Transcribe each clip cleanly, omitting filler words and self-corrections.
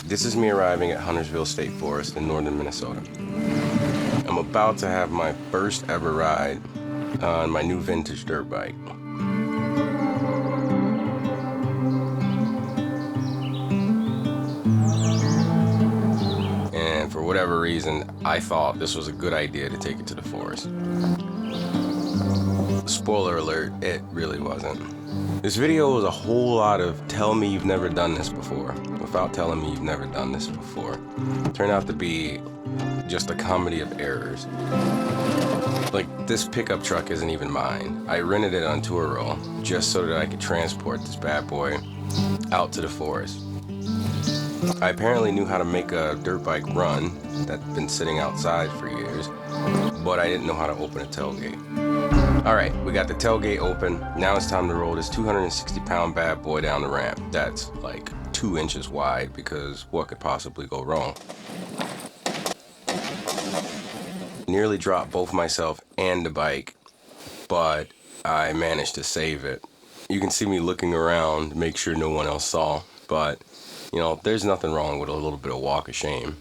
This is me arriving at Huntersville State Forest in northern Minnesota. I'm about to have my first ever ride on my new vintage dirt bike. And for whatever reason, I thought this was a good idea to take it to the forest. Spoiler alert, it really wasn't. This video was a whole lot of tell me you've never done this before without telling me you've never done this before. It turned out to be just a comedy of errors. Like, this pickup truck isn't even mine. I rented it on Turo just so that I could transport this bad boy out to the forest. I apparently knew how to make a dirt bike run that's been sitting outside for years, but I didn't know how to open a tailgate. Alright, we got the tailgate open. Now it's time to roll this 260-pound bad boy down the ramp. That's like 2 inches wide, because what could possibly go wrong? Nearly dropped both myself and the bike, but I managed to save it. You can see me looking around to make sure no one else saw, but you know, there's nothing wrong with a little bit of walk of shame.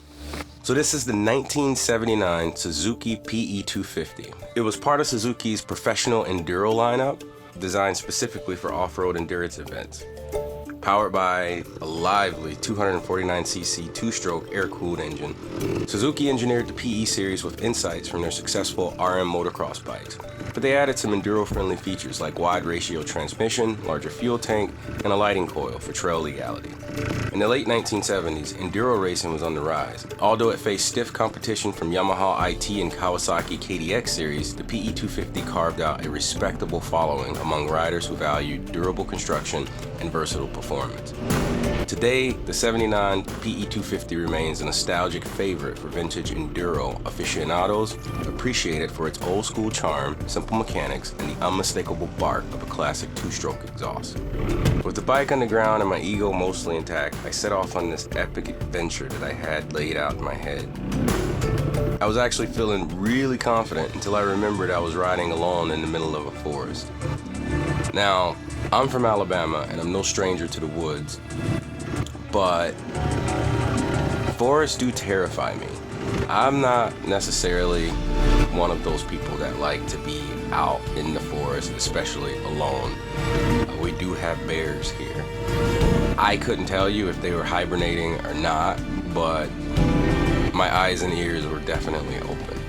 So this is the 1979 Suzuki PE250. It was part of Suzuki's professional Enduro lineup, designed specifically for off-road endurance events. Powered by a lively 249cc two-stroke air-cooled engine, Suzuki engineered the PE series with insights from their successful RM motocross bikes. But they added some enduro-friendly features like wide ratio transmission, larger fuel tank, and a lighting coil for trail legality. In the late 1970s, enduro racing was on the rise. Although it faced stiff competition from Yamaha IT and Kawasaki KDX series, the PE250 carved out a respectable following among riders who valued durable construction and versatile performance. Today, the 79 PE250 remains a nostalgic favorite for vintage enduro aficionados, appreciated for its old-school charm, simple mechanics, and the unmistakable bark of a classic two-stroke exhaust. With the bike on the ground and my ego mostly intact, I set off on this epic adventure that I had laid out in my head. I was actually feeling really confident until I remembered I was riding alone in the middle of a forest. Now, I'm from Alabama and I'm no stranger to the woods, but forests do terrify me. I'm not necessarily one of those people that like to be out in the forest, especially alone. We do have bears here. I couldn't tell you if they were hibernating or not, but my eyes and ears were definitely open.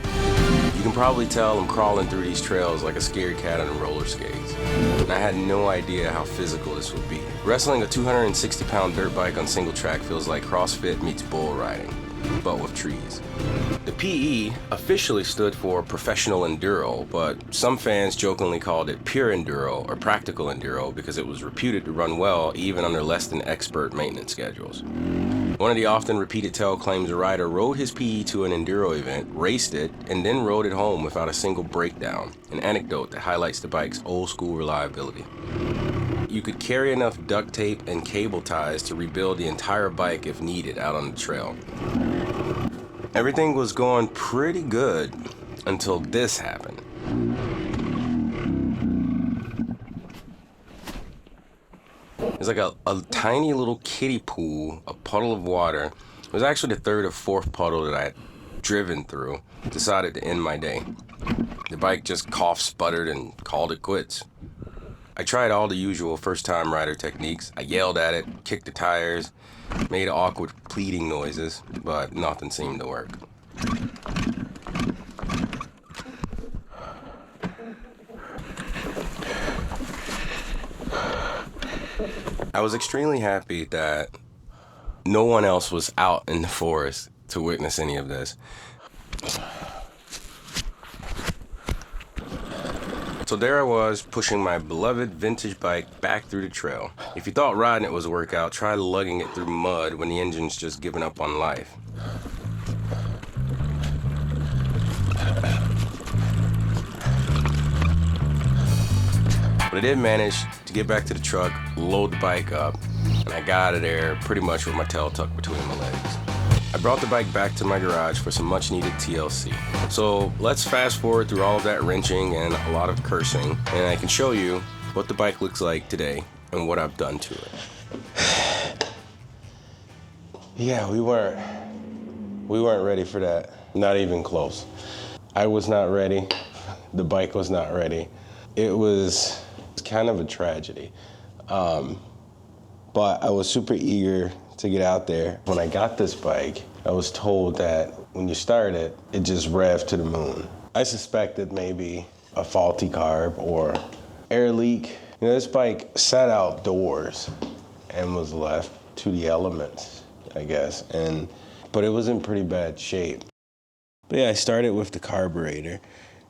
You can probably tell I'm crawling through these trails like a scared cat on roller skates. And I had no idea how physical this would be. Wrestling a 260-pound dirt bike on single track feels like CrossFit meets bull riding, but with trees. The PE officially stood for Professional Enduro, but some fans jokingly called it Pure Enduro or Practical Enduro because it was reputed to run well even under less than expert maintenance schedules. One of the often repeated tale claims a rider rode his PE to an enduro event, raced it, and then rode it home without a single breakdown, an anecdote that highlights the bike's old-school reliability. You could carry enough duct tape and cable ties to rebuild the entire bike if needed out on the trail. Everything was going pretty good until this happened. It's like a tiny little kiddie pool, a puddle of water. It was actually the third or fourth puddle that I had driven through. Decided to end my day. The bike just coughed, sputtered, and called it quits. I tried all the usual first-time rider techniques. I yelled at it, kicked the tires, made awkward pleading noises, but nothing seemed to work. I was extremely happy that no one else was out in the forest to witness any of this. So there I was, pushing my beloved vintage bike back through the trail. If you thought riding it was a workout, try lugging it through mud when the engine's just giving up on life. But I did manage to get back to the truck, load the bike up, and I got out of there pretty much with my tail tucked between my legs. I brought the bike back to my garage for some much needed TLC. So let's fast forward through all of that wrenching and a lot of cursing, and I can show you what the bike looks like today and what I've done to it. Yeah, we weren't ready for that. Not even close. I was not ready. The bike was not ready. It was kind of a tragedy. But I was super eager to get out there. When I got this bike, I was told that when you start it, it just revs to the moon. I suspected maybe a faulty carb or air leak. You know, this bike sat outdoors and was left to the elements, I guess. But it was in pretty bad shape. But yeah, I started with the carburetor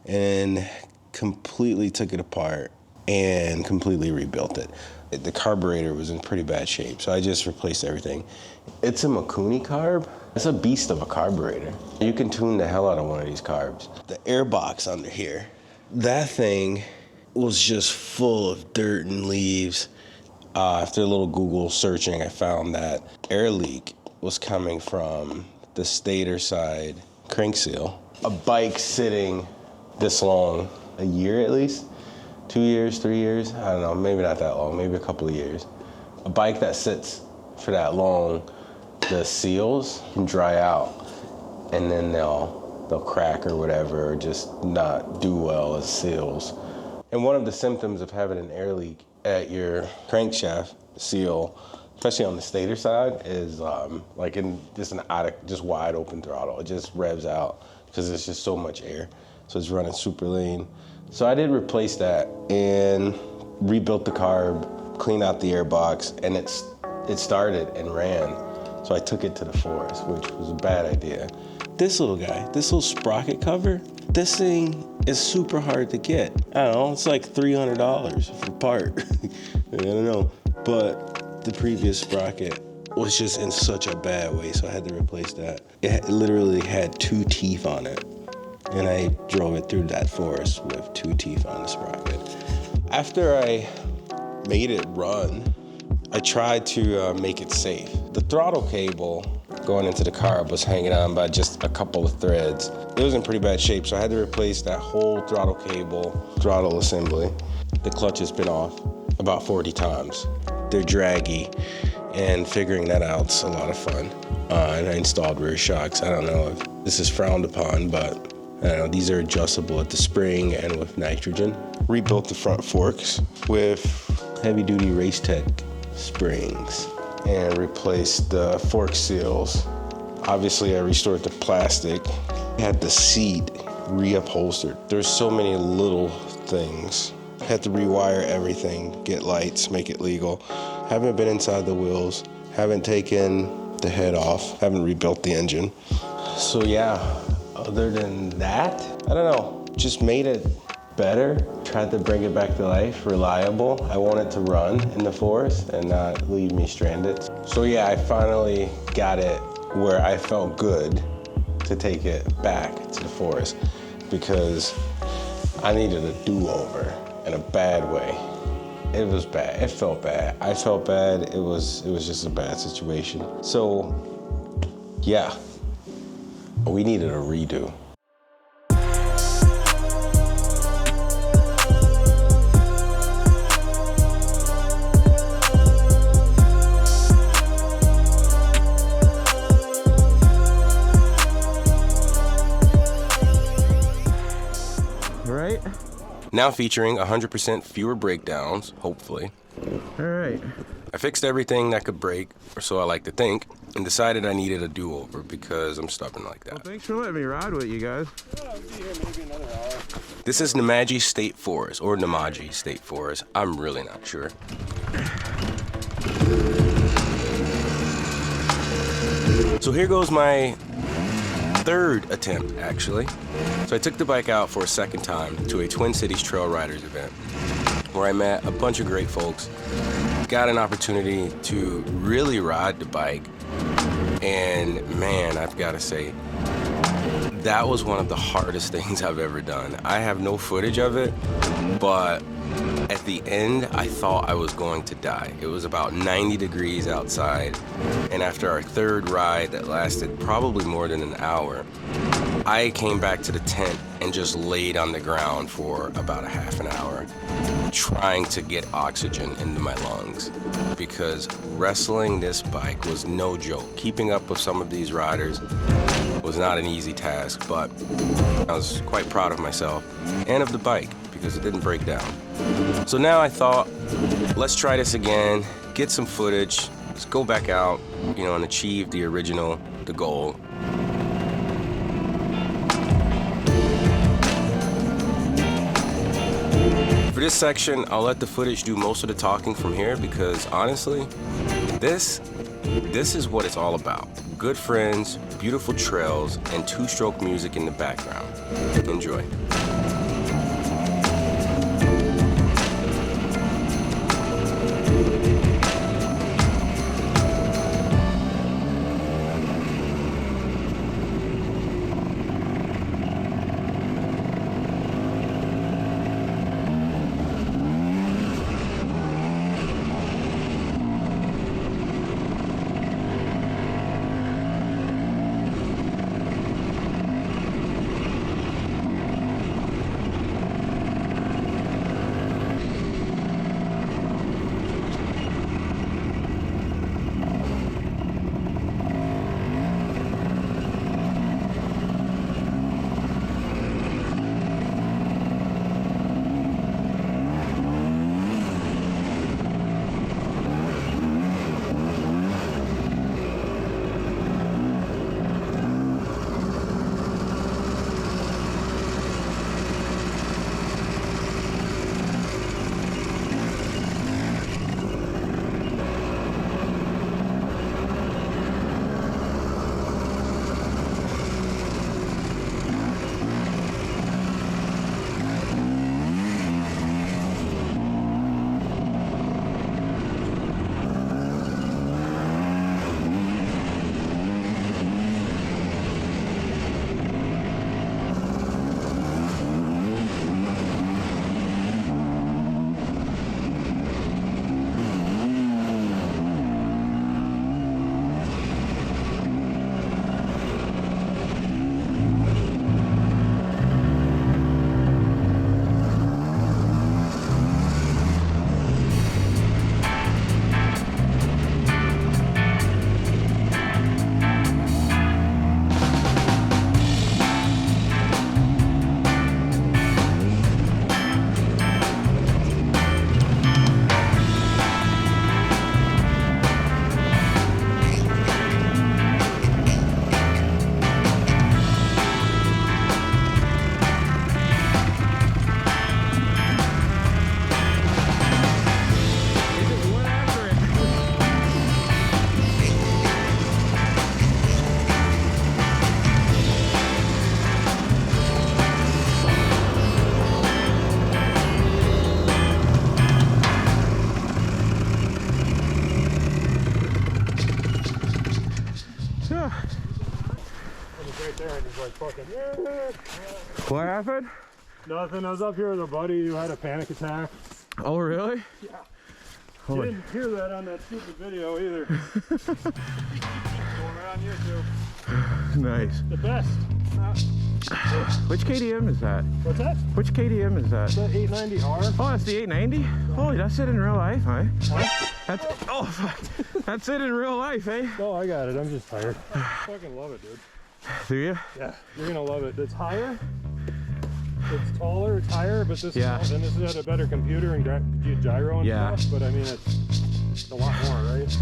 and completely took it apart and completely rebuilt it. The carburetor was in pretty bad shape, so I just replaced everything. It's a Mikuni carb. It's a beast of a carburetor. You can tune the hell out of one of these carbs. The air box under here, that thing was just full of dirt and leaves. After a little Google searching, I found that air leak was coming from the stator side crank seal. A bike sitting this long, a year at least, 2 years, 3 years, I don't know, maybe not that long, maybe a couple of years. A bike that sits for that long, the seals can dry out and then they'll crack or whatever, or just not do well as seals. And one of the symptoms of having an air leak at your crankshaft seal, especially on the stator side, is like in just wide open throttle. It just revs out because there's just so much air. So it's running super lean. So I did replace that and rebuilt the carb, cleaned out the air box, and it started and ran. So I took it to the forest, which was a bad idea. This little guy, this little sprocket cover, this thing is super hard to get. I don't know, it's like $300 for part. I don't know. But the previous sprocket was just in such a bad way, so I had to replace that. It literally had 2 teeth on it. And I drove it through that forest with 2 teeth on the sprocket. After I made it run, I tried to make it safe. The throttle cable going into the carb was hanging on by just a couple of threads. It was in pretty bad shape, so I had to replace that whole throttle cable, throttle assembly. The clutch has been off about 40 times. They're draggy, and figuring that out's a lot of fun. And I installed rear shocks. I don't know if this is frowned upon, but I don't know, these are adjustable at the spring and with nitrogen. Rebuilt the front forks with heavy-duty Race Tech springs and replaced the fork seals. Obviously, I restored the plastic. Had the seat reupholstered. There's so many little things. Had to rewire everything, get lights, make it legal. Haven't been inside the wheels. Haven't taken the head off. Haven't rebuilt the engine. So yeah. Other than that, I don't know, just made it better, tried to bring it back to life, reliable. I want it to run in the forest and not leave me stranded. So yeah, I finally got it where I felt good to take it back to the forest because I needed a do-over in a bad way. It was bad, it felt bad. I felt bad, it was just a bad situation. So yeah. We needed a redo. Right? Now featuring 100% fewer breakdowns, hopefully. All right. I fixed everything that could break, or so I like to think, and decided I needed a do-over because I'm stubborn like that. Well, thanks for letting me ride with you guys. I'll be here maybe another hour. This is Namaji State Forest, or Namaji State Forest. I'm really not sure. So here goes my 3rd attempt, actually. So I took the bike out for a 2nd time to a Twin Cities Trail Riders event, where I met a bunch of great folks, got an opportunity to really ride the bike, and man, I've got to say, that was one of the hardest things I've ever done. I have no footage of it, but At the end, I thought I was going to die. It was about 90 degrees outside, and after our third ride that lasted probably more than an hour, I came back to the tent and just laid on the ground for about a half an hour, trying to get oxygen into my lungs, because wrestling this bike was no joke. Keeping up with some of these riders was not an easy task, but I was quite proud of myself and of the bike because it didn't break down. So now I thought, let's try this again, get some footage, let's go back out, and achieve the goal. For this section, I'll let the footage do most of the talking from here because honestly, this is what it's all about. Good friends, beautiful trails, and two-stroke music in the background. Enjoy. Right there, and he's like fucking. What happened? Nothing. I was up here with a buddy who had a panic attack. Oh, really? Yeah. Oh, You didn't hear that on that stupid video either. Going right on YouTube. nice. The best. Which KTM is that? What's that? Which KTM is that? The 890R. Oh, that's the 890? Holy, that's it in real life, huh? Huh? That's, oh, fuck. That's it in real life, eh? Oh, I got it. I'm just tired. Fucking love it, dude. Do you? Yeah, you're gonna love it. It's higher. It's taller. It's higher, but this and this has a better computer and gyro and stuff. But I mean, it's a lot more, right?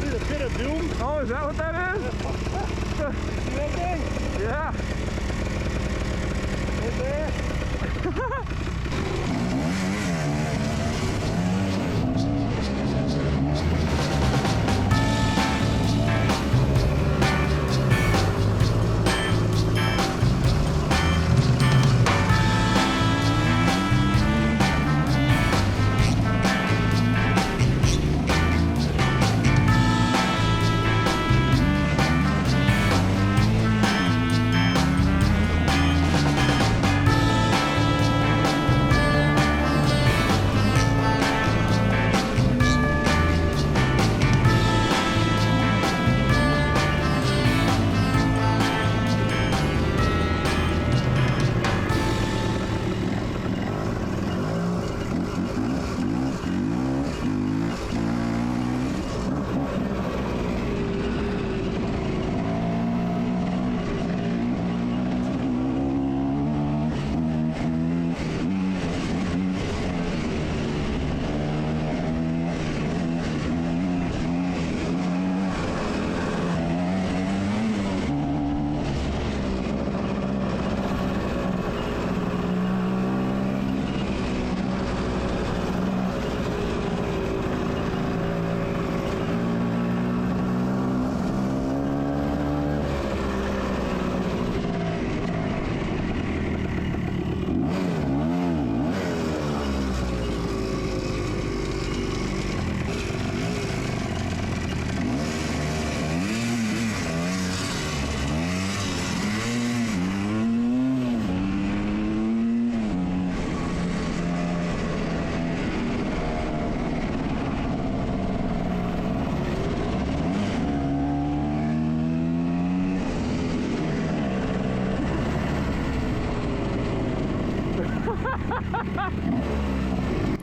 See the pit of doom? Oh, is that what that is? See that thing? Yeah. Right there?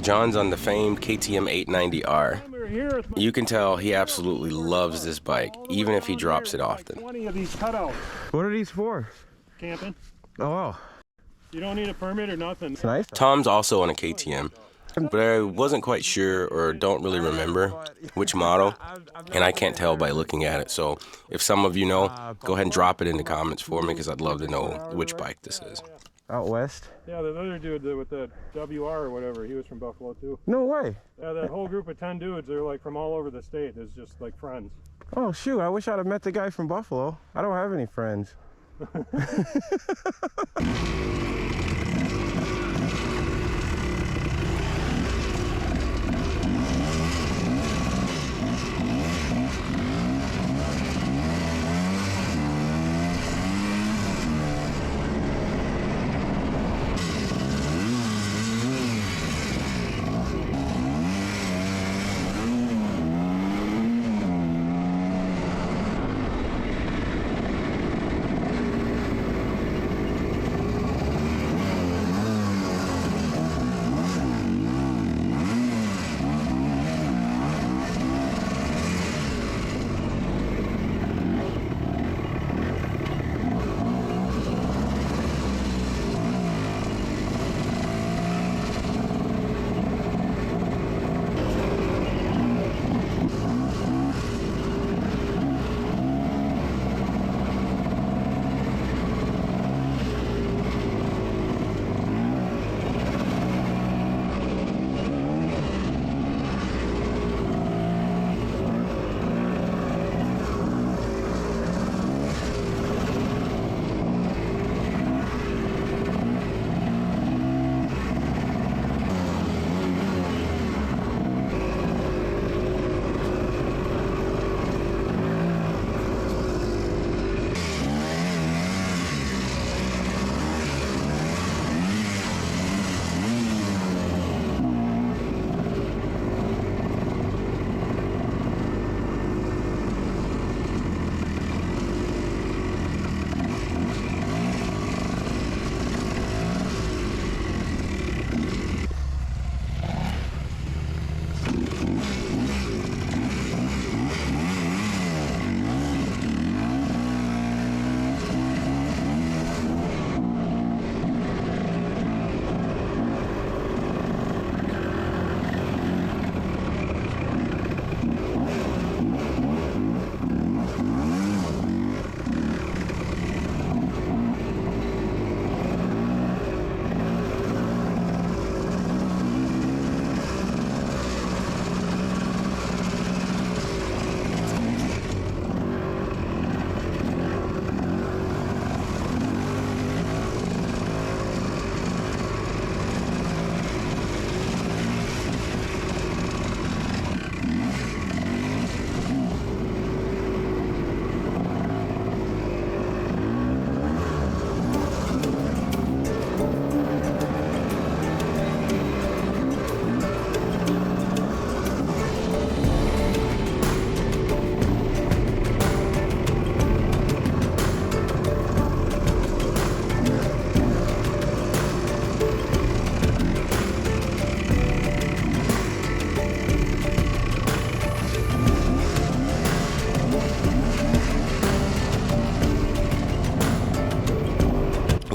John's on the famed KTM 890R. You can tell he absolutely loves this bike, even if he drops it often. 20 of these cutouts. What are these for? Camping. Oh, wow. You don't need a permit or nothing. It's nice. Tom's also on a KTM, but I wasn't quite sure or don't really remember which model, and I can't tell by looking at it. So if some of you know, go ahead and drop it in the comments for me, because I'd love to know which bike this is. Out west? Yeah, the other dude with the WR or whatever, he was from Buffalo too. No way. Yeah, that whole group of 10 dudes, they're like from all over the state. It's just like friends. Oh, shoot. I wish I'd have met the guy from Buffalo. I don't have any friends.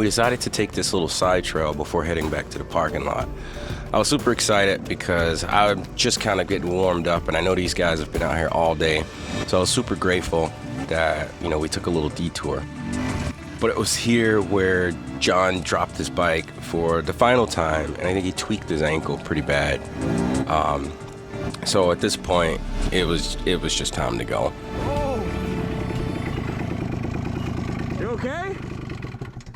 we decided to take this little side trail before heading back to the parking lot. I was super excited because I'm just kind of getting warmed up, and I know these guys have been out here all day. So I was super grateful that, you know, we took a little detour. But it was here where John dropped his bike for the final time, and I think he tweaked his ankle pretty bad. So at this point, it was just time to go. Oh! You okay?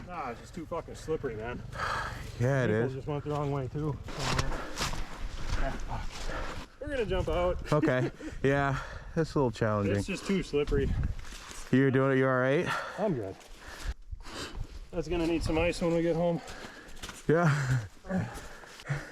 Nah, it's just too fucking slippery, man. Yeah, it People is. just went the wrong way too. We're gonna jump out. Okay. Yeah, it's a little challenging. It's just too slippery. You're doing it. You all right? I'm good. That's gonna need some ice when we get home. Yeah.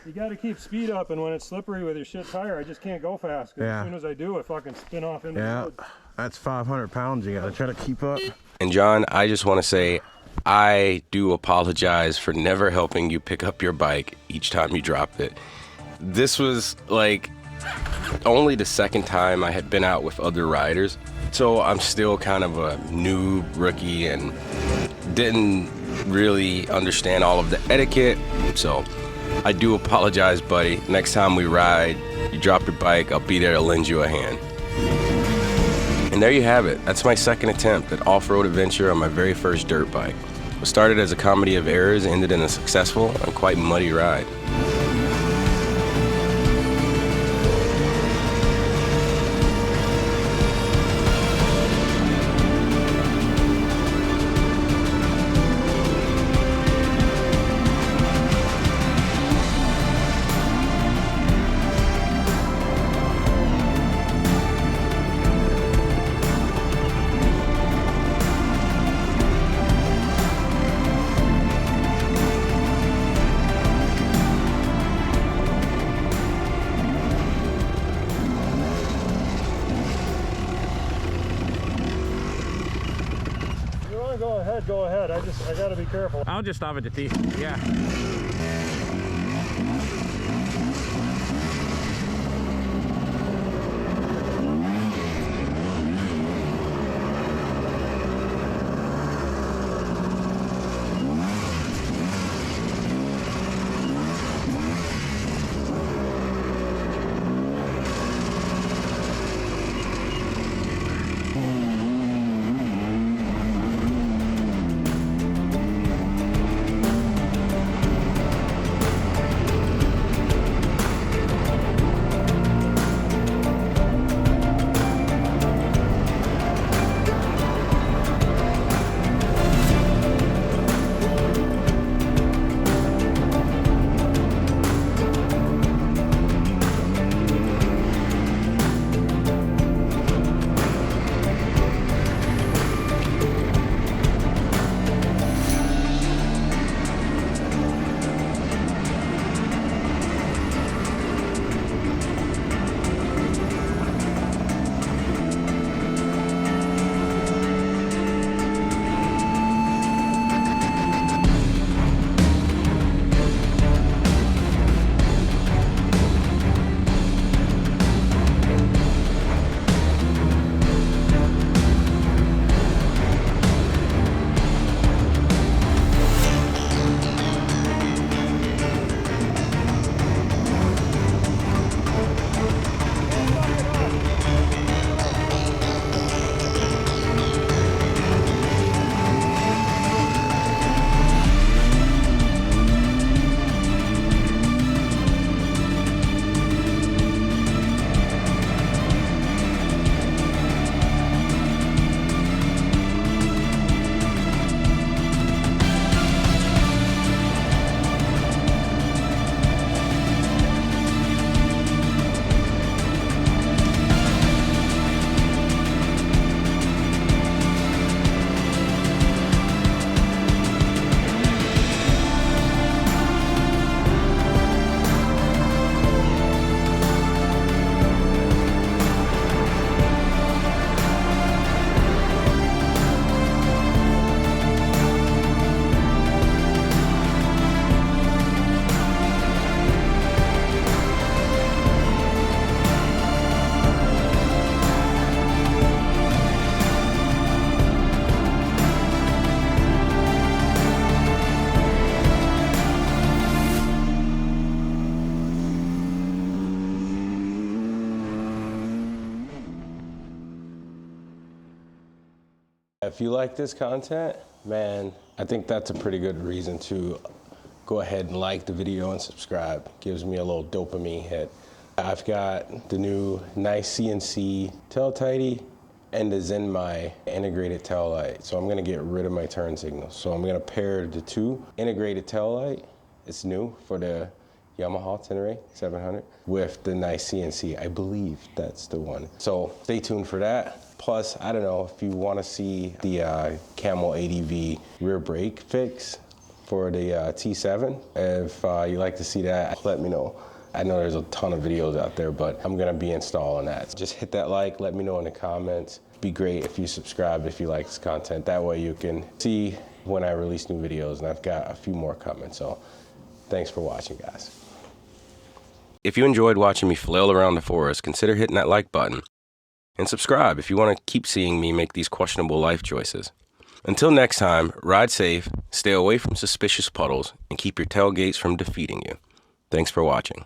You gotta keep speed up, and when it's slippery with your shit tire, I just can't go fast. 'Cause Yeah. As soon as I do, I fucking spin off into the Yeah. road. That's 500 pounds. You gotta try to keep up. And John, I just want to say, I do apologize for never helping you pick up your bike each time you dropped it. This was like only the second time I had been out with other riders, so I'm still kind of a new rookie and didn't really understand all of the etiquette. So I do apologize, buddy. Next time we ride, you drop your bike, I'll be there to lend you a hand. And there you have it. That's my second attempt at off-road adventure on my very first dirt bike. What started as a comedy of errors ended in a successful and quite muddy ride. You wanna go ahead, go ahead. I gotta be careful. I'll just stop at the T. Yeah. If you like this content, man, I think that's a pretty good reason to go ahead and like the video and subscribe. Gives me a little dopamine hit. I've got the new nice CNC tail tighty and the Zenmai integrated tail light. So I'm gonna get rid of my turn signals. So I'm gonna pair the two integrated tail light. It's new for the Yamaha Tenere 700 with the nice CNC. I believe that's the one. So stay tuned for that. Plus, I don't know if you want to see the Camel ADV rear brake fix for the T7. If you like to see that, let me know. I know there's a ton of videos out there, but I'm gonna be installing that. Just hit that like, let me know in the comments. Be great if you subscribe if you like this content. That way you can see when I release new videos, and I've got a few more coming. So thanks for watching, guys. If you enjoyed watching me flail around the forest, consider hitting that like button. And subscribe if you want to keep seeing me make these questionable life choices. Until next time, ride safe, stay away from suspicious puddles, and keep your tailgates from defeating you. Thanks for watching.